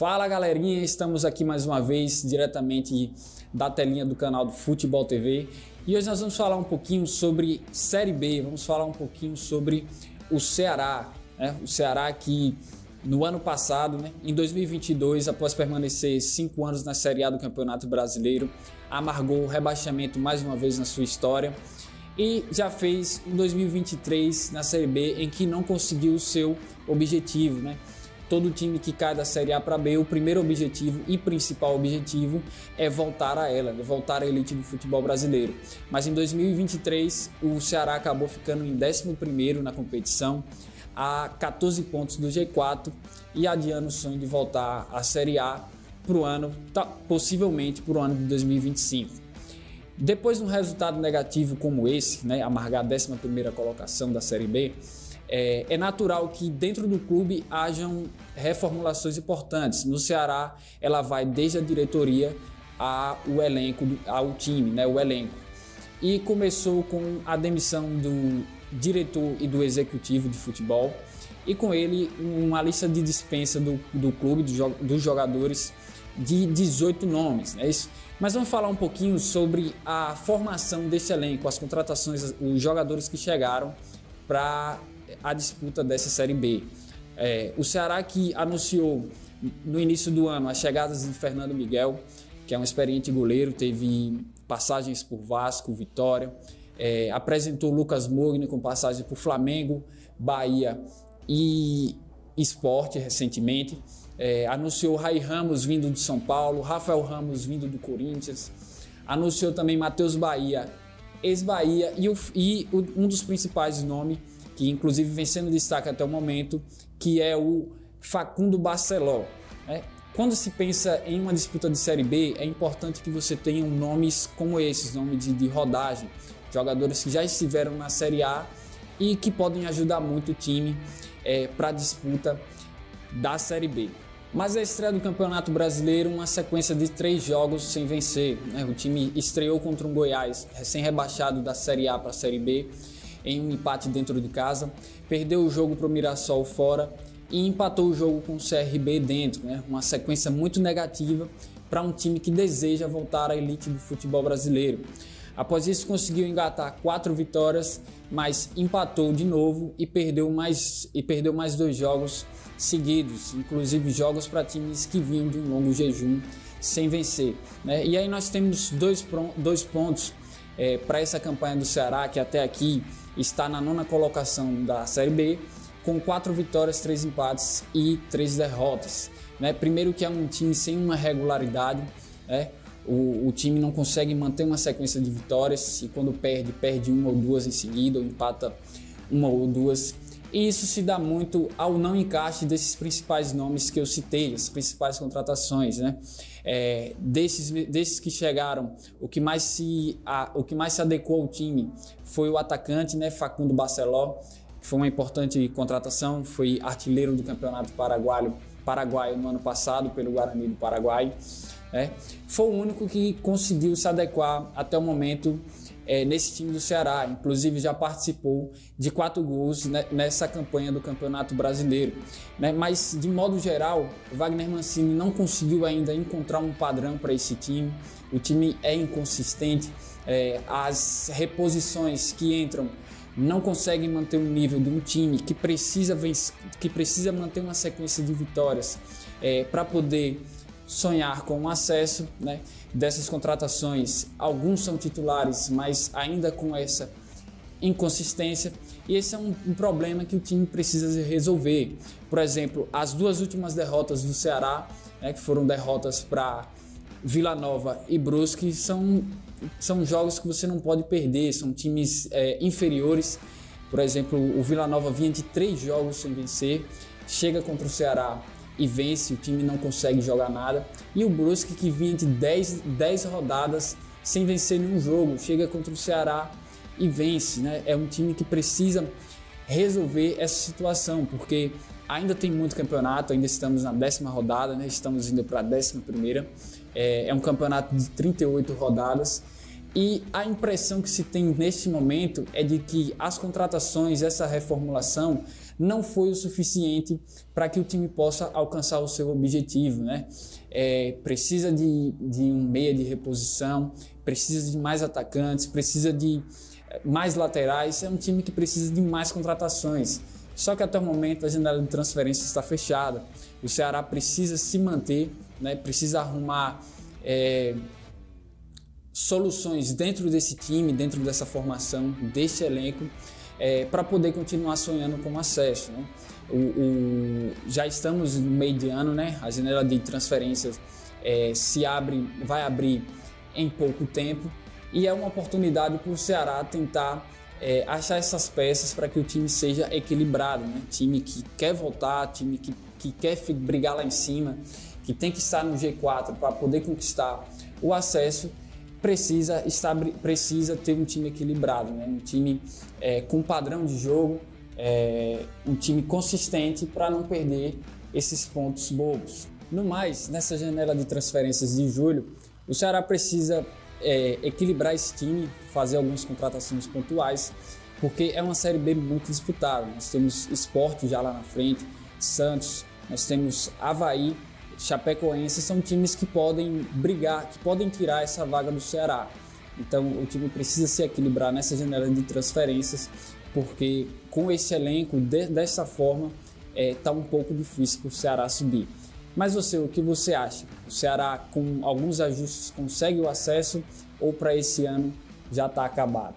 Fala galerinha, estamos aqui mais uma vez diretamente da telinha do canal do Futebol TV e hoje nós vamos falar um pouquinho sobre Série B, vamos falar um pouquinho sobre o Ceará, né? O Ceará que no ano passado, em 2022, após permanecer 5 anos na Série A do Campeonato Brasileiro, amargou o rebaixamento mais uma vez na sua história e já fez um 2023 na Série B em que não conseguiu o seu objetivo, Todo time que cai da Série A para B, o primeiro objetivo e principal objetivo é voltar a ela, voltar à elite do futebol brasileiro. Mas em 2023, o Ceará acabou ficando em 11º na competição, a 14 pontos do G4 e adiando o sonho de voltar à Série A para o ano, possivelmente para o ano de 2025. Depois de um resultado negativo como esse, amargar a 11ª colocação da Série B, é natural que dentro do clube hajam reformulações importantes. No Ceará, ela vai desde a diretoria ao elenco, ao time, o elenco. E começou com a demissão do diretor e do executivo de futebol e com ele uma lista de dispensa do clube, dos jogadores, de 18 nomes. Mas vamos falar um pouquinho sobre a formação desse elenco, as contratações, os jogadores que chegaram para a disputa dessa Série B. O Ceará que anunciou no início do ano as chegadas de Fernando Miguel, que é um experiente goleiro, teve passagens por Vasco, Vitória, apresentou Lucas Mugni com passagem por Flamengo, Bahia e Sport recentemente, anunciou Ray Ramos vindo de São Paulo, Rafael Ramos vindo do Corinthians, anunciou também Matheus Bahia, ex-Bahia e um dos principais nomes, que inclusive vem sendo destaque até o momento, que é o Facundo Barceló. Quando se pensa em uma disputa de Série B, é importante que você tenha nomes como esses, nomes de rodagem, jogadores que já estiveram na Série A e que podem ajudar muito o time para a disputa da Série B. Mas a estreia do Campeonato Brasileiro, uma sequência de 3 jogos sem vencer. O time estreou contra um Goiás, recém-rebaixado da Série A para a Série B, em um empate dentro de casa, perdeu o jogo para o Mirassol fora e empatou o jogo com o CRB dentro, Uma sequência muito negativa para um time que deseja voltar à elite do futebol brasileiro. Após isso conseguiu engatar 4 vitórias, mas empatou de novo e perdeu mais 2 jogos seguidos, inclusive jogos para times que vinham de um longo jejum sem vencer. E aí nós temos dois pontos para essa campanha do Ceará, que até aqui está na 9ª colocação da Série B, com 4 vitórias, 3 empates e 3 derrotas. Primeiro que é um time sem uma regularidade, o time não consegue manter uma sequência de vitórias e quando perde 1 ou 2 em seguida, ou empata 1 ou 2. E isso se dá muito ao não encaixe desses principais nomes que eu citei, as principais contratações, desses que chegaram, o que mais se adequou ao time foi o atacante, Facundo Barceló, que foi uma importante contratação, foi artilheiro do Campeonato Paraguaio no ano passado pelo Guarani do Paraguai. Foi o único que conseguiu se adequar até o momento nesse time do Ceará, inclusive já participou de 4 gols nessa campanha do Campeonato Brasileiro. Mas de modo geral, Wagner Mancini não conseguiu ainda encontrar um padrão para esse time. O time é inconsistente, as reposições que entram não conseguem manter o nível de um time que precisa manter uma sequência de vitórias para poder sonhar com o acesso. Dessas contratações, alguns são titulares, mas ainda com essa inconsistência, e esse é um problema que o time precisa resolver. Por exemplo, as 2 últimas derrotas do Ceará, que foram derrotas para Vila Nova e Brusque, são jogos que você não pode perder, são times inferiores. Por exemplo, o Vila Nova vinha de 3 jogos sem vencer, chega contra o Ceará e vence, o time não consegue jogar nada. E o Brusque, que vinha de 10 rodadas sem vencer nenhum jogo, chega contra o Ceará e vence. É um time que precisa resolver essa situação, porque ainda tem muito campeonato, ainda estamos na 10ª rodada, estamos indo para a 11ª. É um campeonato de 38 rodadas E a impressão que se tem neste momento é de que as contratações, essa reformulação, não foi o suficiente para que o time possa alcançar o seu objetivo, né? Precisa de um meia de reposição, precisa de mais atacantes, precisa de mais laterais. É um time que precisa de mais contratações. Só que até o momento a janela de transferência está fechada. O Ceará precisa se manter, né? Precisa arrumar soluções dentro desse time, dentro dessa formação, desse elenco, para poder continuar sonhando com o acesso, né? Já estamos no meio de ano, né? A janela de transferências vai abrir em pouco tempo e é uma oportunidade para o Ceará tentar achar essas peças para que o time seja equilibrado, né? Time que quer voltar, time que quer brigar lá em cima, que tem que estar no G4 para poder conquistar o acesso, precisa ter um time equilibrado, né? Um time com padrão de jogo, um time consistente para não perder esses pontos bobos. No mais, nessa janela de transferências de julho, o Ceará precisa equilibrar esse time, fazer algumas contratações pontuais, porque é uma Série B muito disputada. Nós temos Sport já lá na frente, Santos, nós temos Avaí, Chapecoense, são times que podem brigar, que podem tirar essa vaga do Ceará. Então o time precisa se equilibrar nessa janela de transferências, porque com esse elenco, dessa forma, está um pouco difícil para o Ceará subir. Mas o que você acha? O Ceará, com alguns ajustes, consegue o acesso ou para esse ano já está acabado?